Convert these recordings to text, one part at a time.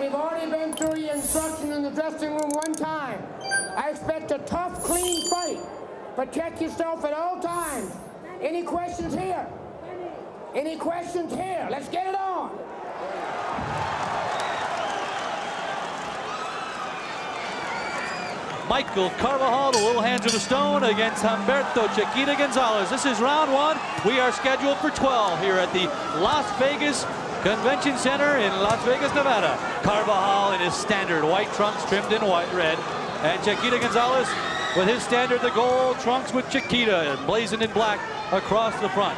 we've already been through the instruction in the dressing room one time. I expect a tough, clean fight. Protect yourself at all times. Any questions here? Any questions here? Let's get it on. Michael Carbajal, the little hands of the stone, against Humberto Chiquita Gonzalez. This is round 1. We are scheduled for 12 here at the Las Vegas Convention Center in Las Vegas, Nevada. Carbajal in his standard white trunks trimmed in white red. And Chiquita Gonzalez with his standard, the gold trunks with Chiquita emblazoned in black across the front.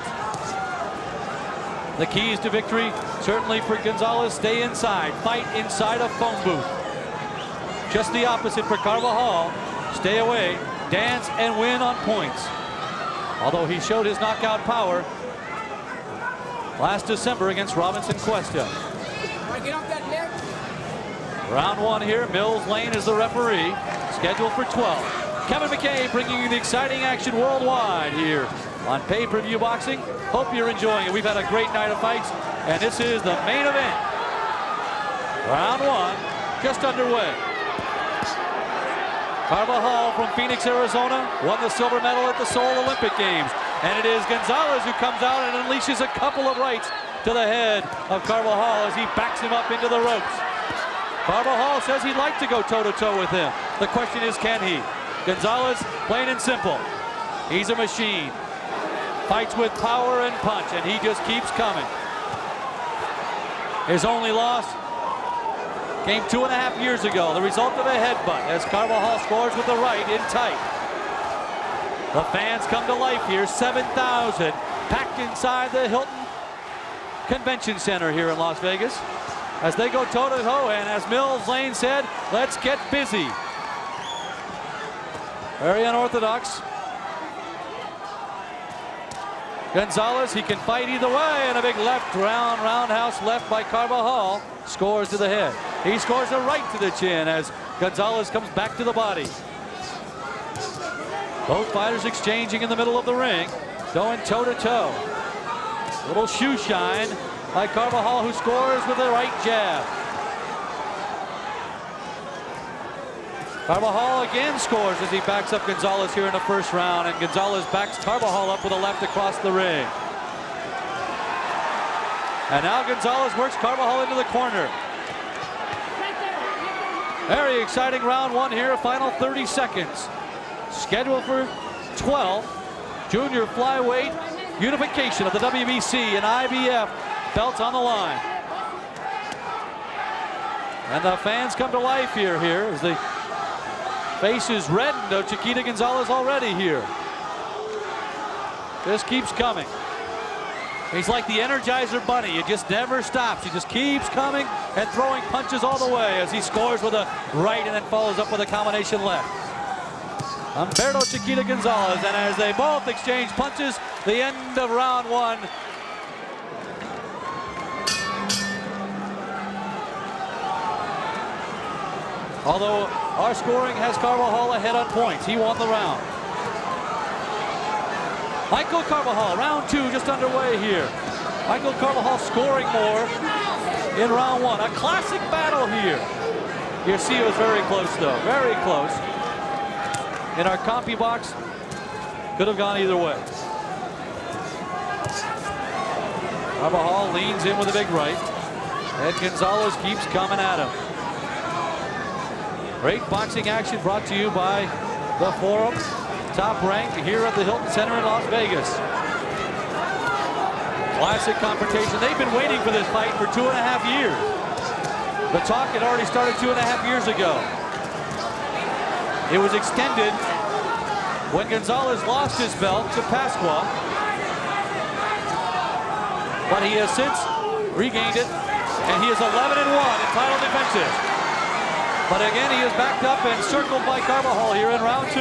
The keys to victory, certainly for Gonzalez, stay inside, fight inside a phone booth. Just the opposite for Carbajal, stay away, dance and win on points. Although he showed his knockout power last December against Robinson Cuesta. Get up that neck. Round 1 here, Mills Lane is the referee, scheduled for 12. Kevin McKay bringing you the exciting action worldwide here on pay-per-view boxing. Hope you're enjoying it. We've had a great night of fights, and this is the main event. Round 1, just underway. Carbajal from Phoenix, Arizona, won the silver medal at the Seoul Olympic Games. And it is Gonzalez who comes out and unleashes a couple of rights to the head of Carbajal as he backs him up into the ropes. Carbajal says he'd like to go toe-to-toe with him. The question is, can he? Gonzalez, plain and simple, he's a machine. Fights with power and punch, and he just keeps coming. His only loss came 2.5 years ago, the result of a headbutt as Carbajal scores with the right in tight. The fans come to life here, 7,000 packed inside the Hilton Convention Center here in Las Vegas as they go toe-to-toe, and as Mills Lane said, let's get busy. Very unorthodox. Gonzalez, he can fight either way, and a big left roundhouse left by Carbajal scores to the head. He scores a right to the chin as Gonzalez comes back to the body. Both fighters exchanging in the middle of the ring, going toe-to-toe. Little shoe shine by Carbajal, who scores with a right jab. Carbajal again scores as he backs up Gonzalez here in the first round, and Gonzalez backs Carbajal up with a left across the ring. And now Gonzalez works Carbajal into the corner. Very exciting round 1 here, final 30 seconds. Scheduled for 12, junior flyweight unification of the WBC and IBF belts on the line. And the fans come to life here as the face is reddened of Chiquita Gonzalez already here. This keeps coming. He's like the Energizer Bunny. It just never stops. He just keeps coming and throwing punches all the way as he scores with a right and then follows up with a combination left. Humberto Chiquita Gonzalez, and as they both exchange punches, the end of round 1. Although our scoring has Carbajal ahead on points. He won the round. Michael Carbajal, round 2 just underway here. Michael Carbajal scoring more in round 1. A classic battle here. You see it was very close though, very close. In our compy box, could have gone either way. Carbajal leans in with a big right, and Gonzalez keeps coming at him. Great boxing action brought to you by the Forum, top ranked here at the Hilton Center in Las Vegas. Classic confrontation. They've been waiting for this fight for 2.5 years. The talk had already started 2.5 years ago. It was extended when Gonzalez lost his belt to Pasqua, but he has since regained it, and he is 11-1 in title defenses. But again, he is backed up and circled by Carbajal here in round 2.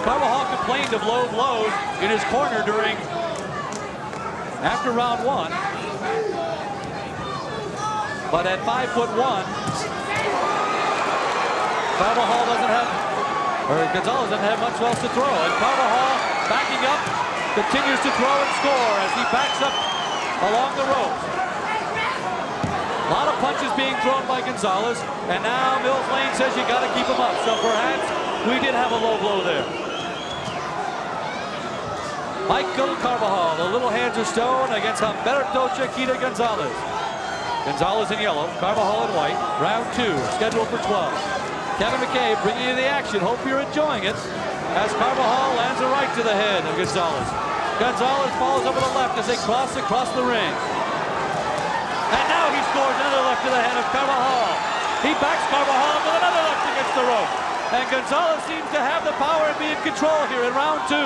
Carbajal complained of low blows in his corner after round 1. But at 5'1", Carbajal Gonzalez doesn't have much else to throw. And Carbajal backing up, continues to throw and score as he backs up along the ropes. A lot of punches being thrown by Gonzalez, and now Mills Lane says you got to keep him up. So perhaps we did have a low blow there. Michael Carbajal, the little hands of stone against Humberto Chiquita Gonzalez. Gonzalez in yellow, Carbajal in white. Round 2, scheduled for 12. Kevin McCabe bringing you the action. Hope you're enjoying it. As Carbajal lands a right to the head of Gonzalez. Gonzalez follows up with a left as they cross across the ring. And now he scores another left to the head of Carbajal. He backs Carbajal with another left against the rope. And Gonzalez seems to have the power and be in control here in round 2.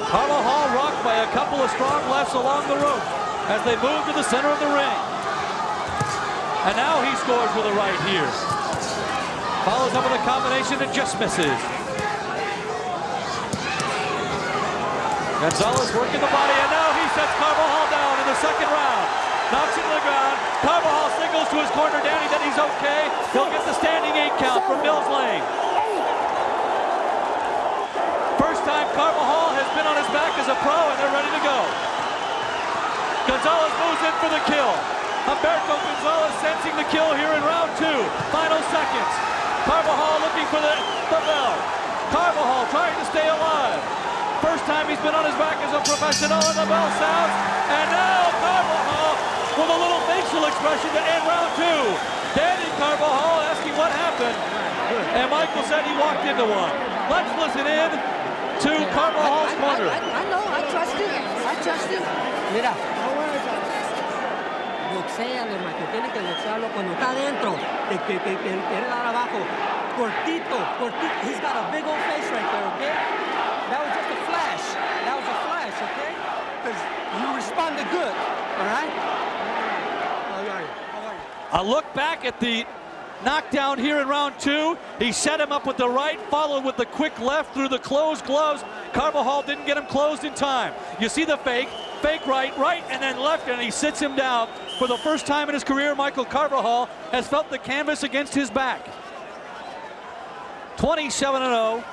Carbajal rocked by a couple of strong lefts along the rope as they move to the center of the ring. And now he scores with a right here. Follows up with a combination that just misses. Gonzalez working the body, and now he sets Carbajal down in the second round. Knocks him to the ground. Carbajal signals to his corner Danny that he's okay. He'll get the standing 8 count from Mills Lane. First time Carbajal has been on his back as a pro, and they're ready to go. Gonzalez moves in for the kill. Humberto Gonzalez sensing the kill here in round 2. Final seconds. Carbajal looking for the bell. Carbajal trying to stay alive. First time he's been on his back as a professional, and the bell sounds. And now Carbajal with a little facial expression to end round 2. Danny Carbajal asking what happened. And Michael said he walked into one. Let's listen in to Carvajal's corner. I know, I trust him. I trust him. Mira. Boxéale, Michael. Tiene que boxearlo cuando está adentro. Que quiere dar abajo. Cortito. He's got a big old face right there, okay? That was just a flash. That was a flash, okay? Because you responded good, all right? How are you? A look back at the knockdown here in round 2. He set him up with the right, followed with the quick left through the closed gloves. Carbajal didn't get him closed in time. You see the fake right, and then left, and he sits him down. For the first time in his career, Michael Carbajal has felt the canvas against his back. 27-0.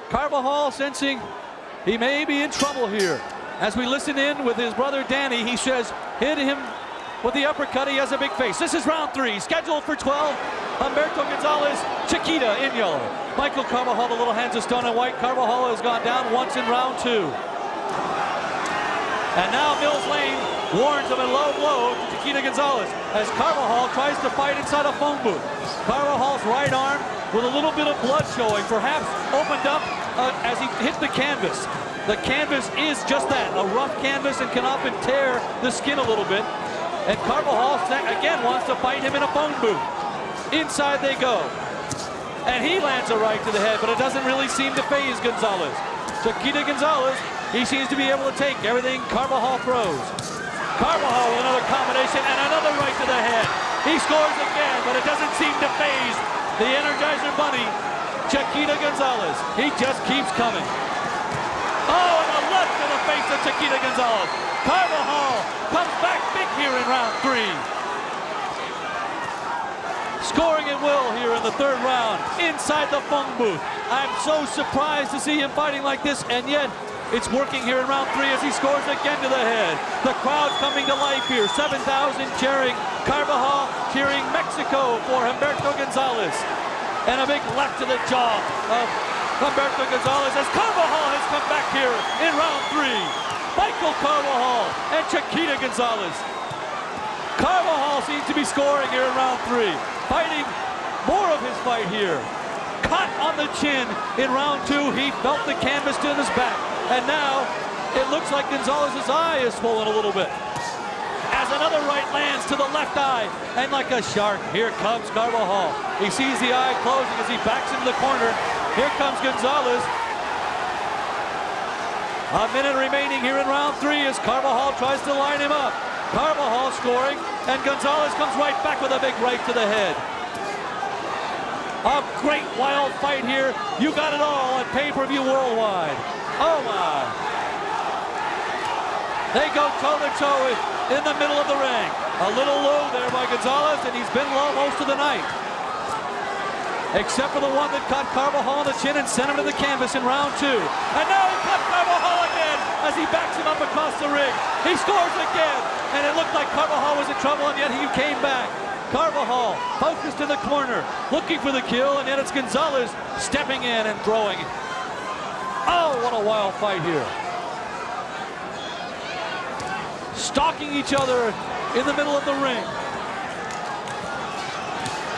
Carbajal sensing he may be in trouble here. As we listen in with his brother Danny, he says hit him with the uppercut. He has a big face. This is round 3, scheduled for 12. Humberto Gonzalez, Chiquita in yellow. Michael Carbajal, the little hands of stone in white. Carbajal has gone down once in round 2. And now Mills Lane warns of a low blow to Chiquita Gonzalez as Carbajal tries to fight inside a phone booth. Carvajal's right arm with a little bit of blood showing, perhaps opened up as he hit the canvas. The canvas is just that, a rough canvas, and can often tear the skin a little bit. And Carbajal, again, wants to fight him in a phone booth. Inside they go. And he lands a right to the head, but it doesn't really seem to faze Gonzalez. Chiquita Gonzalez, he seems to be able to take everything Carbajal throws. Carbajal with another combination and another right to the head. He scores again, but it doesn't seem to faze the Energizer Bunny, Chiquita Gonzalez. He just keeps coming. Oh, and a left to the face of Chiquita Gonzalez. Carbajal comes back big here in round 3. Scoring at will here in the 3rd round inside the phone booth. I'm so surprised to see him fighting like this, and yet it's working here in round 3 as he scores again to the head. The crowd coming to life here. 7,000 cheering Carbajal, cheering Mexico for Humberto Gonzalez. And a big left to the jaw of Humberto Gonzalez as Carbajal has come back here in round 3. Michael Carbajal and Chiquita Gonzalez. Carbajal seems to be scoring here in round 3. Fighting more of his fight here. Cut on the chin in round 2. He felt the canvas to his back. And now it looks like Gonzalez's eye is swollen a little bit. As another right lands to the left eye. And like a shark, here comes Carbajal. He sees the eye closing as he backs into the corner. Here comes Gonzalez. A minute remaining here in round 3 as Carbajal tries to line him up. Carbajal scoring, and Gonzalez comes right back with a big right to the head. A great wild fight here. You got it all on pay-per-view worldwide. Oh my. They go toe-to-toe in the middle of the ring. A little low there by Gonzalez, and he's been low most of the night. Except for the one that caught Carbajal on the chin and sent him to the canvas in round 2. And now he caught Carbajal again as he backs him up across across the ring. He scores again. And it looked like Carbajal was in trouble, and yet he came back. Carbajal focused in the corner, looking for the kill, and yet it's Gonzalez stepping in and throwing. Oh, what a wild fight here. Stalking each other in the middle of the ring.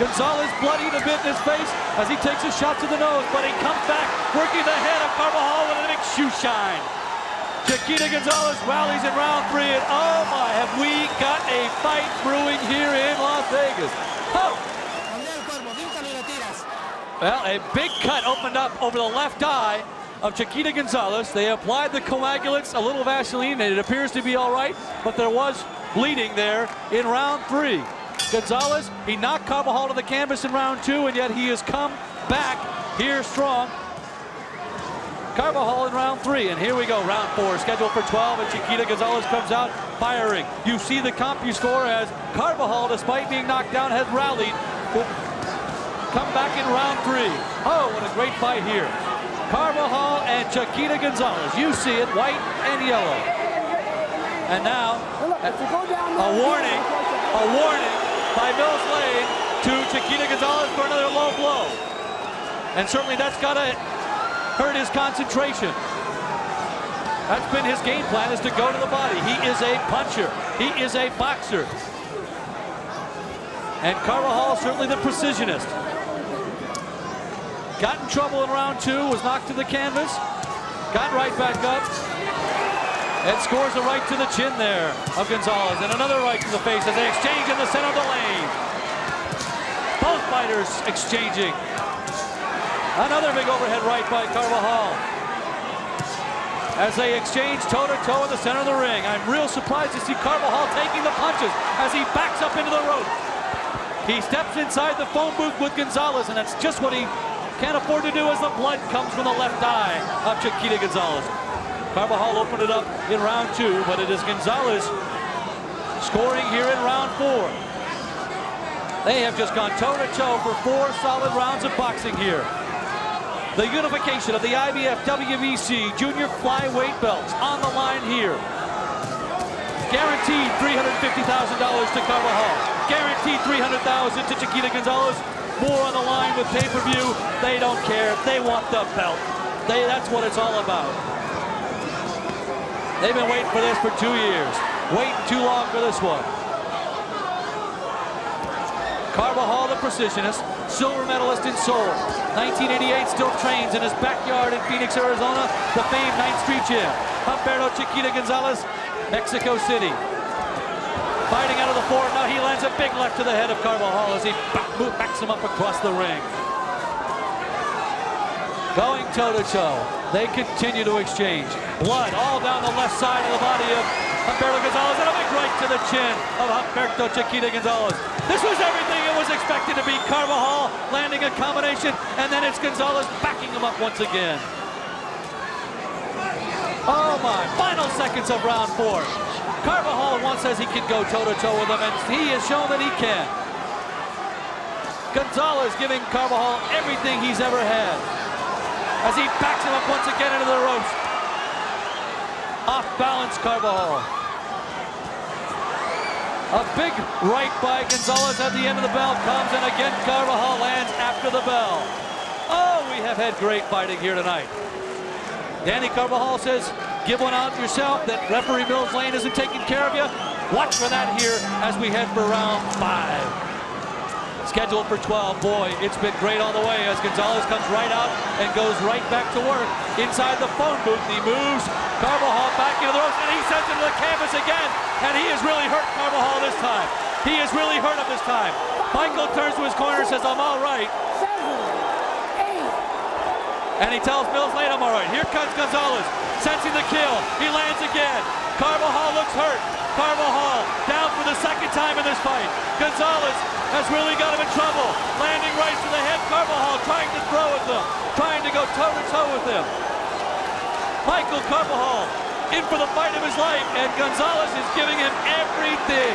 Gonzalez bloodied a bit in his face as he takes a shot to the nose, but he comes back, working the head of Carbajal with a big shoe shine. Chiquita Gonzalez rallies in round 3, and oh my, have we got a fight brewing here in Las Vegas. Oh! Well, a big cut opened up over the left eye of Chiquita Gonzalez. They applied the coagulants, a little Vaseline, and it appears to be all right, but there was bleeding there in round 3. Gonzalez, he knocked Carbajal to the canvas in round 2, and yet he has come back here strong. Carbajal in round 3, and here we go, round 4, scheduled for 12, and Chiquita Gonzalez comes out firing. You see the CompuScore as Carbajal, despite being knocked down, has rallied to come back in round 3. Oh, what a great fight here. Carbajal and Chiquita Gonzalez. You see it, white and yellow. And now, a warning by Mills Lane to Chiquita Gonzalez for another low blow. And certainly that's got to hurt his concentration. That's been his game plan, is to go to the body. He is a puncher. He is a boxer. And Carbajal, certainly the precisionist. Got in trouble in round 2, was knocked to the canvas, got right back up, and scores a right to the chin there of Gonzalez, and another right to the face as they exchange in the center of the lane. Both fighters exchanging. Another big overhead right by Carbajal as they exchange toe-to-toe in the center of the ring. I'm real surprised to see Carbajal taking the punches as he backs up into the rope. He steps inside the phone booth with Gonzalez, and that's just what he can't afford to do as the blood comes from the left eye of Chiquita Gonzalez. Carbajal opened it up in round 2, but it is Gonzalez scoring here in round 4. They have just gone toe-to-toe for 4 solid rounds of boxing here. The unification of the IBF WBC junior flyweight belts on the line here. Guaranteed $350,000 to Carbajal. Guaranteed $300,000 to Chiquita Gonzalez. More on the line with pay-per-view. They don't care. They want the belt. That's what it's all about. They've been waiting for this for 2 years. Waiting too long for this one. Carbajal, the precisionist, silver medalist in Seoul. 1988, still trains in his backyard in Phoenix, Arizona, the famed 9th Street Gym. Humberto Chiquita Gonzalez, Mexico City. Fighting out of the 4, now he lands a big left to the head of Carbajal as he backs him up across the ring. Going toe-to-toe, they continue to exchange. Blood all down the left side of the body of Humberto Gonzalez, and a big right to the chin of Humberto Chiquita Gonzalez. This was everything it was expected to be. Carbajal landing a combination, and then it's Gonzalez backing him up once again. Oh my, final seconds of round 4. Carbajal once says he can go toe-to-toe with him, and he has shown that he can. Gonzalez giving Carbajal everything he's ever had as he backs him up once again into the ropes. Off balance, Carbajal. A big right by Gonzalez at the end of the bell comes, and again Carbajal lands after the bell. Oh, we have had great fighting here tonight. Danny Carbajal says, give one out yourself, that referee Mills Lane isn't taking care of you. Watch for that here as we head for round 5. Scheduled for 12. Boy, it's been great all the way as Gonzalez comes right out and goes right back to work. Inside the phone booth, he moves Carbajal back into the ropes, and he sends him to the canvas again. And he has really hurt Carbajal this time. He has really hurt him this time. Michael turns to his corner and says, I'm all right. 7, 8. And he tells Mills Lane, I'm all right. Here comes Gonzalez, sensing the kill. He lands again. Carbajal looks hurt. Carbajal down for the 2nd time in this fight. Gonzalez has really got him in trouble. Landing right to the head. Carbajal trying to throw at them, trying to go toe-to-toe with him. Michael Carbajal in for the fight of his life, and Gonzalez is giving him everything.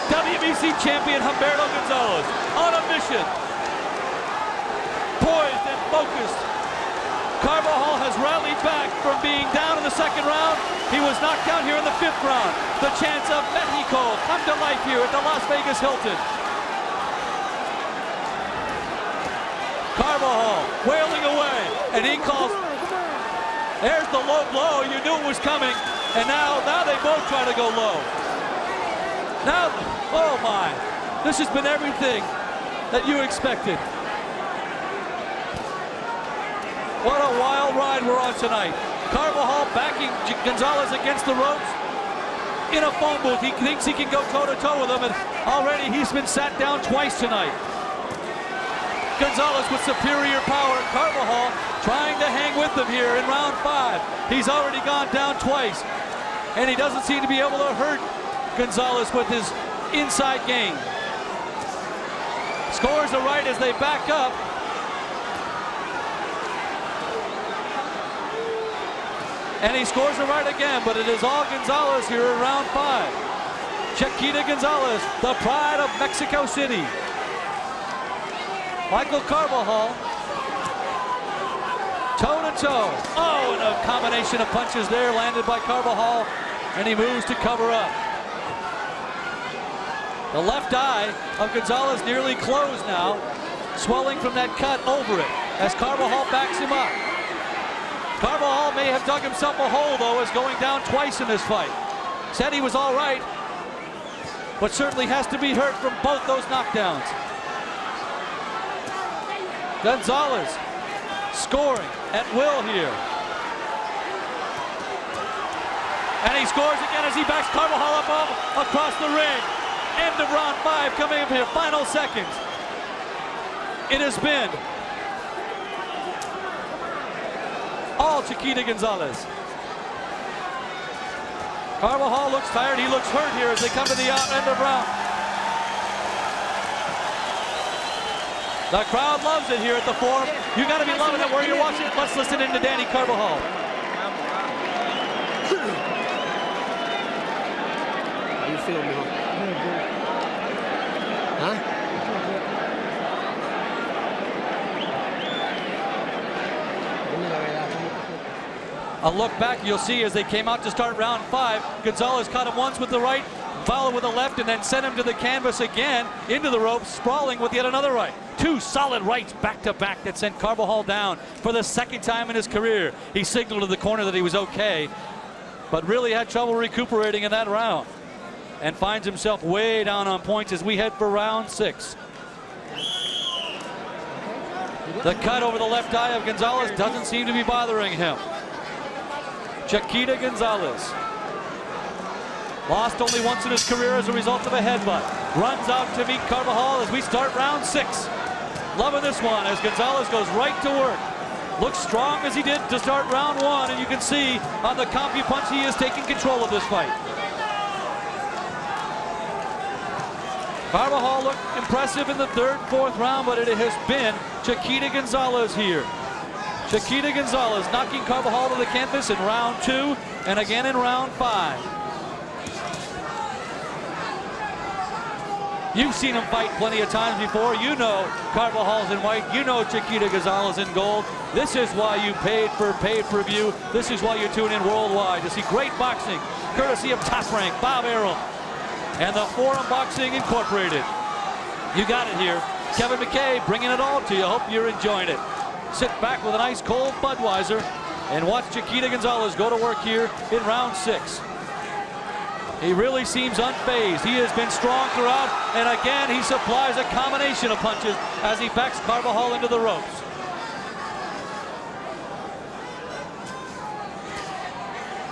WBC champion Humberto Gonzalez on a mission. Poised and focused. Carbajal has rallied back from being down in the 2nd round He was knocked down here in the 5th round. The chance of Mexico come to life here at the Las Vegas Hilton. Carbajal wailing away, and he calls. There's the low blow. You knew it was coming, and now they both try to go low. Now, oh my, this has been everything that you expected. What a wild ride we're on tonight. Carbajal backing Gonzalez against the ropes in a phone booth. He thinks he can go toe-to-toe with him, and already he's been sat down twice tonight. Gonzalez with superior power. Carbajal trying to hang with him here in round 5. He's already gone down twice, and he doesn't seem to be able to hurt Gonzalez with his inside game. Scores the right as they back up. And he scores the right again, but it is all Gonzalez here in round 5. Chiquita Gonzalez, the pride of Mexico City. Michael Carbajal, toe-to-toe. Oh, and a combination of punches there landed by Carbajal, and he moves to cover up. The left eye of Gonzalez nearly closed now, swelling from that cut over it as Carbajal backs him up. Carbajal may have dug himself a hole, though, as going down twice in this fight. Said he was all right, but certainly has to be hurt from both those knockdowns. Gonzalez scoring at will here. And he scores again as he backs Carbajal up across the ring. End of round 5 coming up here, final seconds. It has been all Chiquita Gonzalez. Carbajal looks tired, he looks hurt here as they come to the end of round. The crowd loves it here at the Forum. You gotta be loving it where you're watching it. Let's listen in to Danny Carbajal. How you feel, man? Huh? A look back you'll see as they came out to start round 5. Gonzalez caught him once with the right, followed with the left, and then sent him to the canvas again, into the ropes, sprawling with yet another right. 2 solid rights back-to-back that sent Carbajal down for the 2nd time in his career. He signaled to the corner that he was okay, but really had trouble recuperating in that round, and finds himself way down on points as we head for round 6. The cut over the left eye of Gonzalez doesn't seem to be bothering him. Chiquita Gonzalez lost only once in his career as a result of a headbutt. Runs out to meet Carbajal as we start round 6. Loving this one as Gonzalez goes right to work. Looks strong as he did to start round 1, and you can see on the CompuPunch he is taking control of this fight. Carbajal looked impressive in the 3rd, 4th round, but it has been Chiquita Gonzalez here. Chiquita Gonzalez knocking Carbajal to the canvas in round 2 and again in round 5. You've seen him fight plenty of times before. You know Carvajal's in white. You know Chiquita Gonzalez in gold. This is why you paid for pay-per-view. This is why you tune in worldwide to see great boxing, courtesy of Top Rank, Bob Arum, and the Forum Boxing Incorporated. You got it here. Kevin McKay bringing it all to you. Hope you're enjoying it. Sit back with an ice cold Budweiser and watch Chiquita Gonzalez go to work here in round 6. He really seems unfazed. He has been strong throughout, and again he supplies a combination of punches as he backs Carbajal into the ropes.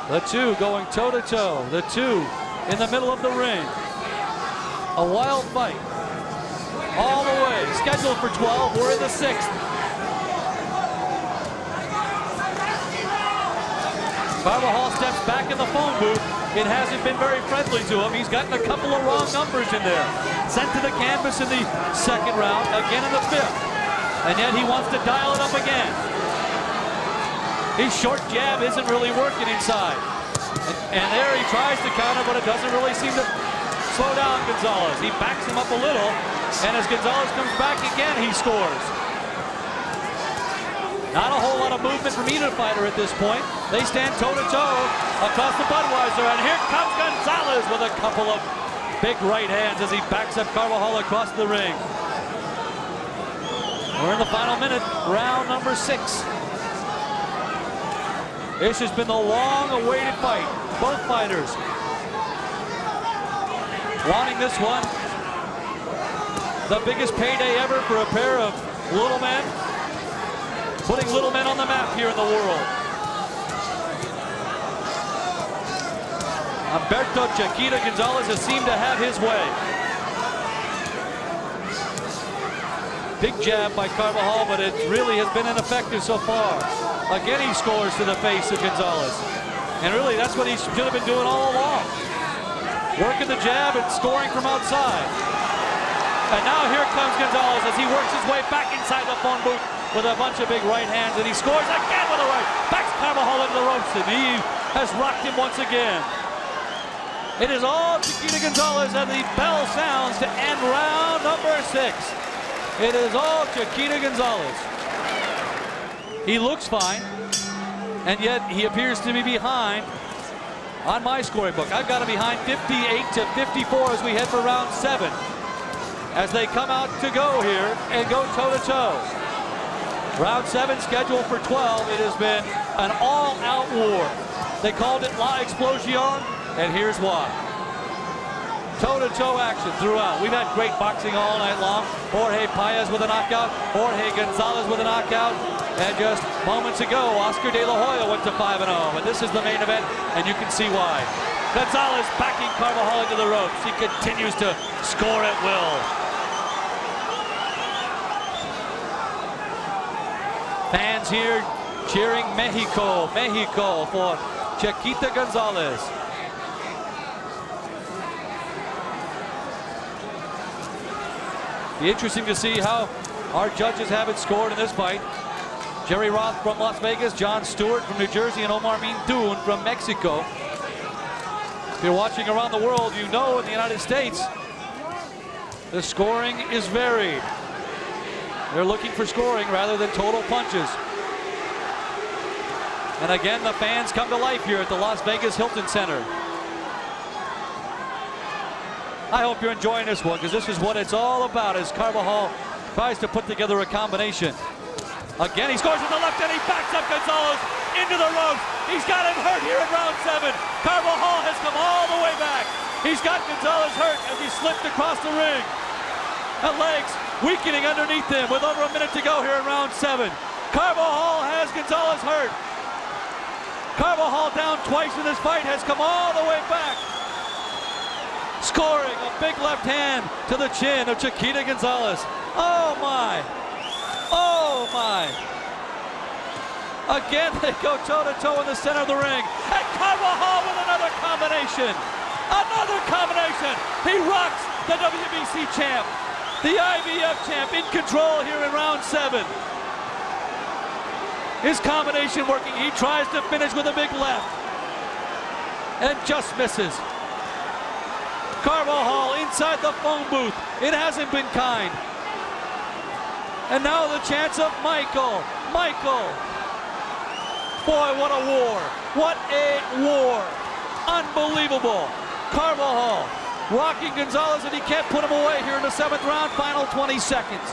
The 2 going toe-to-toe. The 2 in the middle of the ring. A wild fight. All the way. Scheduled for 12. We're in the 6th. Carbajal steps back in the phone booth. It hasn't been very friendly to him. He's gotten a couple of wrong numbers in there. Sent to the canvas in the 2nd round, again in the 5th. And yet he wants to dial it up again. His short jab isn't really working inside. And there he tries to counter, but it doesn't really seem to slow down Gonzalez. He backs him up a little, and as Gonzalez comes back again, he scores. Not a whole lot of movement from either fighter at this point. They stand toe-to-toe across the Budweiser, and here comes Gonzalez with a couple of big right hands as he backs up Carbajal across the ring. We're in the final minute, round number 6. This has been the long-awaited fight. Both fighters wanting this one. The biggest payday ever for a pair of little men. Putting little men on the map here in the world. Humberto Chiquita Gonzalez has seemed to have his way. Big jab by Carbajal, but it really has been ineffective so far. Again, he scores to the face of Gonzalez. And really, that's what he should have been doing all along. Working the jab and scoring from outside. And now here comes Gonzalez as he works his way back inside the phone booth with a bunch of big right hands, and he scores again with a right. Backs Carbajal into the ropes, and he has rocked him once again. It is all Chiquita Gonzalez, and the bell sounds to end round number 6. It is all Chiquita Gonzalez. He looks fine, and yet he appears to be behind on my scoring book. I've got him behind 58-54 as we head for round 7. As they come out to go here and go toe-to-toe. Round 7 scheduled for 12. It has been an all-out war. They called it La Explosion, and here's why. Toe-to-toe action throughout. We've had great boxing all night long. Jorge Paez with a knockout. Jorge Gonzalez with a knockout. And just moments ago, Oscar De La Hoya went to 5-0. But this is the main event, and you can see why. Gonzalez backing Carbajal into the ropes. He continues to score at will. Fans here cheering Mexico, Mexico for Chiquita Gonzalez. Be interesting to see how our judges have it scored in this fight. Jerry Roth from Las Vegas, John Stewart from New Jersey, and Omar Mindun from Mexico. If you're watching around the world, you know in the United States, the scoring is varied. They're looking for scoring rather than total punches. And again, the fans come to life here at the Las Vegas Hilton Center. I hope you're enjoying this one, because this is what it's all about as Carbajal tries to put together a combination. Again, he scores with the left and he backs up Gonzalez into the ropes. He's got him hurt here in round 7. Carbajal has come all the way back. He's got Gonzalez hurt as he slipped across the ring. The legs weakening underneath him with over a minute to go here in round 7. Carbajal has Gonzalez hurt. Carbajal down twice in this fight has come all the way back. Scoring a big left hand to the chin of Chiquita Gonzalez. Oh my. Oh my. Again, they go toe-to-toe in the center of the ring. And Carbajal with another combination. Another combination. He rocks the WBC champ. The IBF champ in control here in round 7. His combination working. He tries to finish with a big left. And just misses. Carbajal inside the phone booth. It hasn't been kind. And now the chance of Michael. Michael. Boy, what a war. What a war. Unbelievable. Carbajal rocking Gonzalez, and he can't put him away here in the 7th round. Final 20 seconds.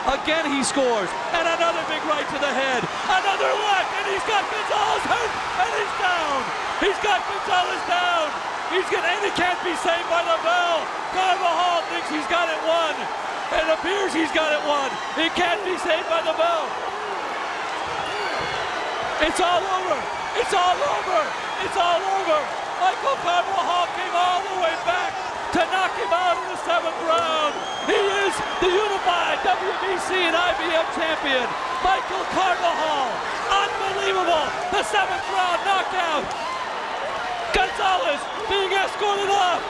Again, he scores. And another big right to the head. Another left, and he's got Gonzalez hurt, and he's down. He's got Gonzalez down. And he can't be saved by the bell. Carbajal thinks he's got it won. It appears he's got it won. He can't be saved by the bell. It's all over. It's all over. It's all over. Michael Carbajal came all the way back to knock him out in the 7th round. He is the unified WBC and IBF champion. Michael Carbajal. Unbelievable. The 7th round knockout. Gonzalez being escorted off.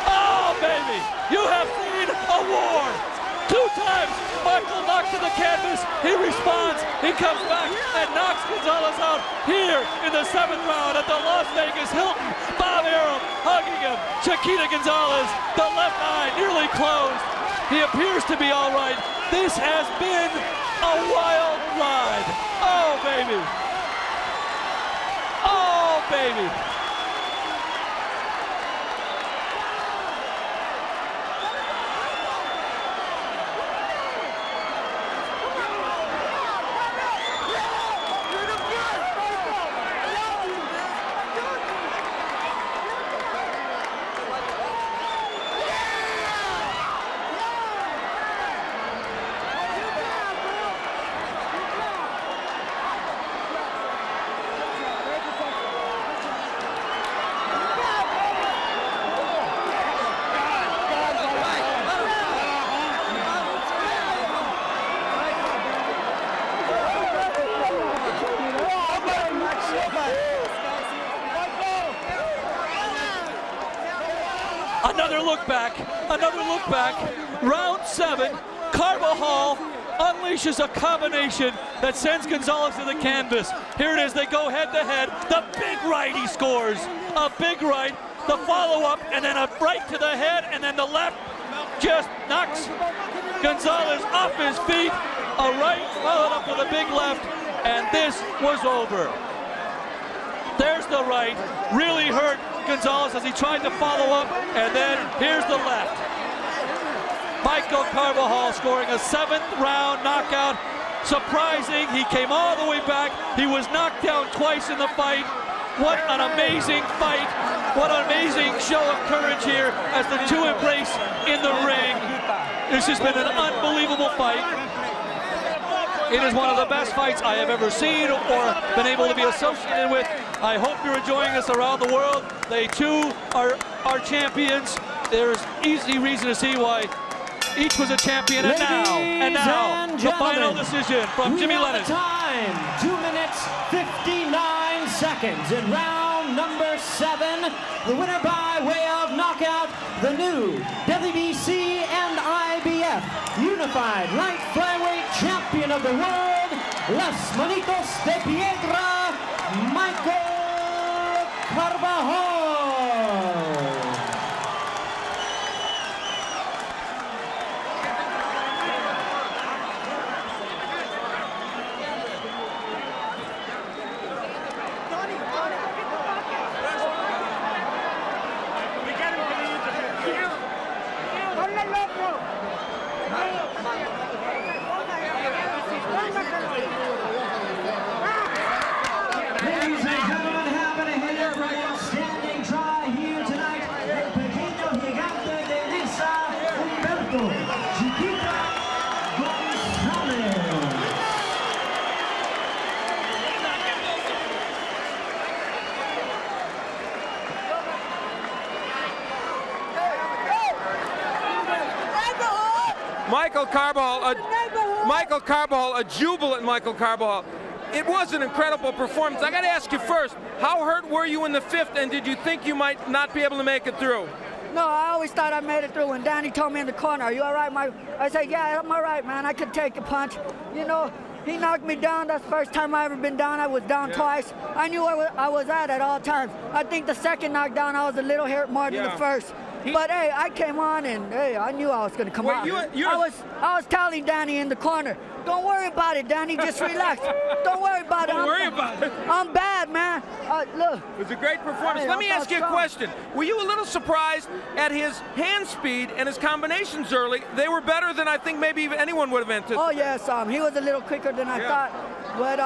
Oh, baby. You have seen a war. 2 times Michael knocked to the canvas. He responds. He comes back and knocks Gonzalez out here in the 7th round at the Las Vegas Hilton. Bob Arum hugging him. Chiquita Gonzalez, the left eye nearly closed. He appears to be all right. This has been a wild ride. Oh, baby. baby. Another look back. Round 7, Carbajal unleashes a combination that sends Gonzalez to the canvas. Here it is, they go head to head. The big right he scores. A big right, the follow-up, and then a right to the head, and then the left just knocks Gonzalez off his feet. A right followed up with a big left, and this was over. There's the right, really hurt Gonzalez as he tried to follow up, and then here's the left. Michael Carbajal scoring a 7th round knockout. Surprising, he came all the way back. He was knocked down twice in the fight. What an amazing fight. What an amazing show of courage here as the two embrace in the ring. This has been an unbelievable fight. It is one of the best fights I have ever seen or been able to be associated with. I hope you're enjoying this around the world. They too are champions. There's easy reason to see why each was a champion. And now, the final decision from Jimmy Lennon. Time, 2 minutes, 59 seconds in round number 7. The winner by way of knockout, the new WBC and IBF Unified Light Flyweight Champion of the World, Las Manitos de Piedra, Michael Carbajal. Michael Carbajal, a jubilant Michael Carbajal. It was an incredible performance. I got to ask you first, how hurt were you in the 5th, and did you think you might not be able to make it through? No, I always thought I made it through. When Danny told me in the corner, "Are you all right, Mike?" I said, "Yeah, I'm all right, man. I could take a punch." You know, he knocked me down. That's the first time I ever been down. I was down twice. I knew I was at all times. I think the second knockdown, I was a little hurt more than the first. But hey, I came on and hey, I knew I was going to come out. I was telling Danny in the corner, "Don't worry about it, Danny. Just relax. Don't worry about it. Don't worry about it. I'm bad, man. Look." It was a great performance. Let me ask you a question. Were you a little surprised at his hand speed and his combinations early? They were better than I think maybe even anyone would have anticipated. Oh yes, he was a little quicker than I thought. But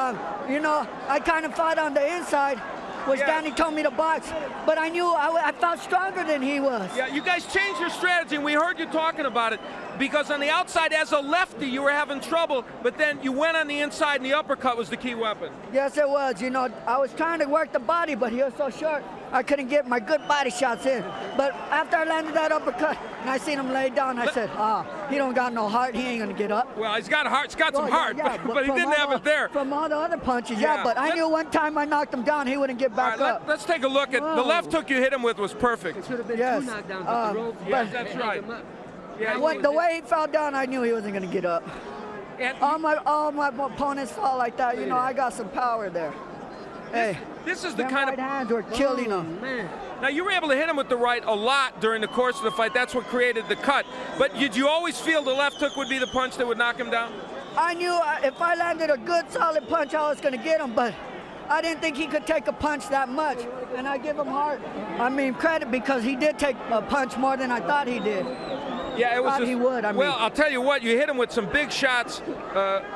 you know, I kind of fought on the inside. Danny told me to box, but I knew I felt stronger than he was. Yeah, you guys changed your strategy, and we heard you talking about it, because on the outside, as a lefty, you were having trouble, but then you went on the inside, and the uppercut was the key weapon. Yes, it was. You know, I was trying to work the body, but he was so short, I couldn't get my good body shots in. But after I landed that uppercut, and I seen him lay down, I said, he don't got no heart, he ain't gonna get up. Well, he's got heart, some heart, but he didn't have it there. From all the other punches, but I knew one time I knocked him down, he wouldn't get back up. Let's take a look at the left hook you hit him with was perfect. It should have been 2 knockdowns at the rope. Yes, that's right. Yeah, the way he fell down, I knew he wasn't going to get up. And all my opponents fall like that. You know, I got some power there. This is the kind of hands were killing him. Man. Now, you were able to hit him with the right a lot during the course of the fight. That's what created the cut. But did you always feel the left hook would be the punch that would knock him down? I knew if I landed a good, solid punch, I was going to get him. But I didn't think he could take a punch that much. And I give him credit because he did take a punch more than I thought he did. Yeah, it was. He would. Well, I'll tell you what. You hit him with some big shots,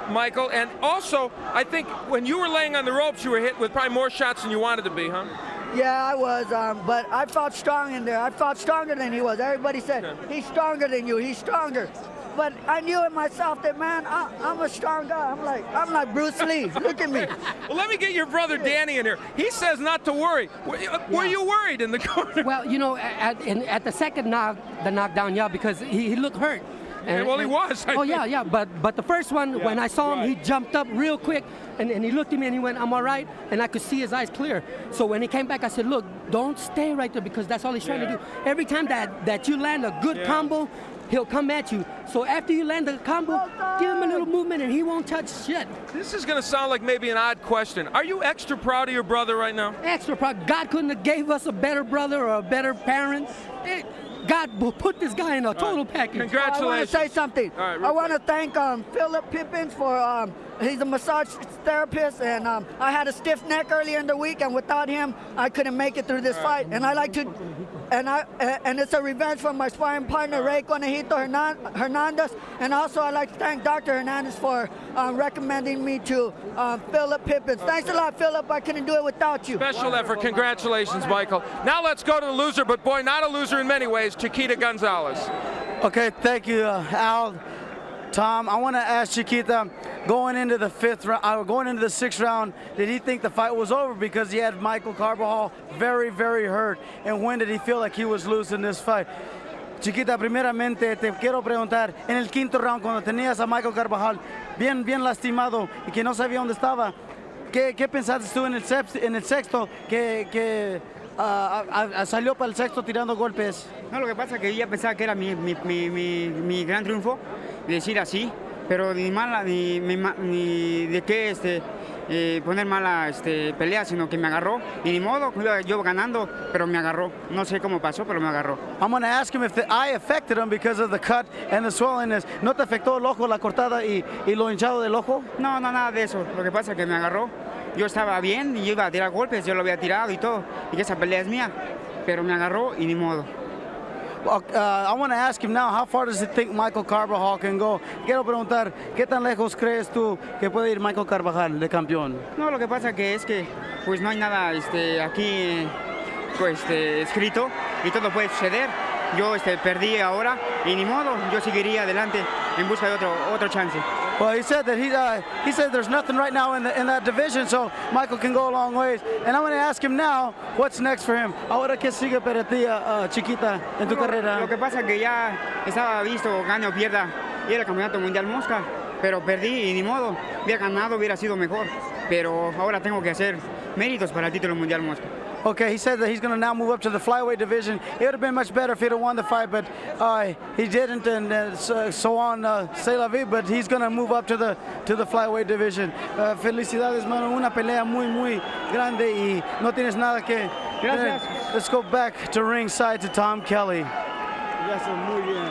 Michael. And also, I think when you were laying on the ropes, you were hit with probably more shots than you wanted to be, huh? Yeah, I was. But I fought strong in there. I fought stronger than he was. Everybody said he's stronger than you. He's stronger. But I knew in myself that, man, I'm a strong guy. I'm like Bruce Lee. Look at me. Well, let me get your brother Danny in here. He says not to worry. Were you worried in the corner? Well, you know, at the second knockdown, yeah, because he looked hurt. He was. Yeah. But the first one, when I saw him, he jumped up real quick, and he looked at me and he went, "I'm all right," and I could see his eyes clear. So when he came back, I said, "Look, don't stay right there because that's all he's trying to do. Every time that you land a good combo, he'll come at you. So after you land the combo, give him a little movement and he won't touch shit." This is going to sound like maybe an odd question. Are you extra proud of your brother right now? Extra proud. God couldn't have gave us a better brother or a better parent. God will put this guy in a total package. Congratulations. I want to say something. All right, I want to thank Philip Pippins for, he's a massage therapist, and I had a stiff neck earlier in the week, and without him, I couldn't make it through this fight. And I like to, and it's a revenge for my sparring partner, Ray Conejito Hernandez. And also, I'd like to thank Dr. Hernandez for recommending me to Philip Pippins. Thanks a lot, Philip. I couldn't do it without you. Special effort. Congratulations, Michael. Now let's go to the loser, but boy, not a loser in many ways, Chiquita Gonzalez. Okay, thank you, Al. Tom, I want to ask Chiquita, going into the sixth round, did he think the fight was over because he had Michael Carbajal very, very hurt? And when did he feel like he was losing this fight? Chiquita, primeramente te quiero preguntar, en el quinto round, cuando tenías a Michael Carbajal bien lastimado y que no sabía dónde estaba, ¿qué pensaste tú en el sexto que salió para el sexto tirando golpes? No, lo que pasa es que yo ya pensaba que era mi gran triunfo, decir así, pero ni de qué poner mala pelea, sino que me agarró y ni modo, iba yo ganando, pero me agarró. No sé cómo pasó, pero me agarró. I'm going to ask him if the eye affected him because of the cut and the swellingness. ¿No te afectó el ojo, la cortada y lo hinchado del ojo? No, nada de eso. Lo que pasa es que me agarró. Yo estaba bien y yo iba a tirar golpes, yo lo había tirado y todo, y que esa pelea es mía, pero me agarró y ni modo. Well, I want to ask him now, how far does he think Michael Carbajal can go? Quiero preguntar, ¿qué tan lejos crees tú que puede ir Michael Carbajal de campeón? No, lo que pasa es que pues no hay nada aquí escrito y todo puede suceder. Yo perdí ahora y ni modo, yo seguiría adelante en busca de otro chance. Well, he said that he said there's nothing right now in that division, so Michael can go a long ways. And I'm going to ask him now, what's next for him? Ahora qué sigue para ti, Chiquita, en tu carrera. Lo que pasa es que ya estaba visto, gane o pierda, y era el campeonato mundial mosca, pero perdí y ni modo. Hubiera ganado, hubiera sido mejor, pero ahora tengo que hacer méritos para el título mundial mosca. Okay, he said that he's going to now move up to the flyweight division. It would have been much better if he'd have won the fight, but he didn't, and so on, c'est la vie, but he's going to move up to the flyweight division. Felicidades, mano, una pelea muy grande y no tienes nada que... Gracias. Let's go back to ringside to Tom Kelly. Gracias, muy bien.